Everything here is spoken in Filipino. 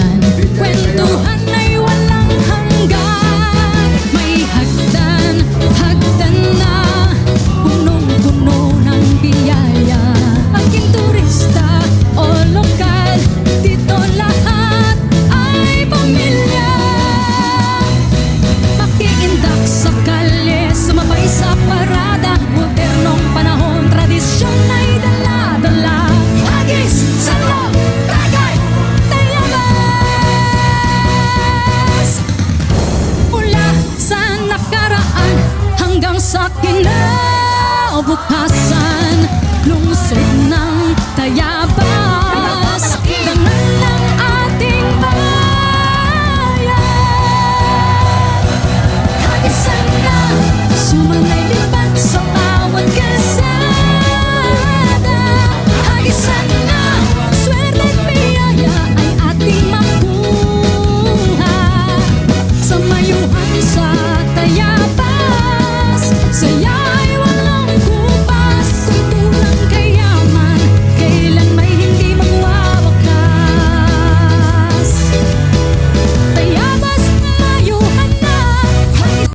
kalayaan. Kwentuhan ay walang hanggan. May hagdan, hagdan na punong-puno ng biyaya. Maging turista o lokal, dito lahat ay pamilya. Makiindak sa kalye, sumabay sa parada. Modernong panahon, tradisyon ay dala-dala. Hagis, Sanlo, Tagay, Tayabas. Mula sa nakaraan hanggang sa kinabukasan, lungsod ng Tayabas, dangal ng ating bayan. Hagisan na, sumanay lipat sa bawat kalsada. Hagisan na, swerte't biyaya ay ating makuha. Sa mayuhan sa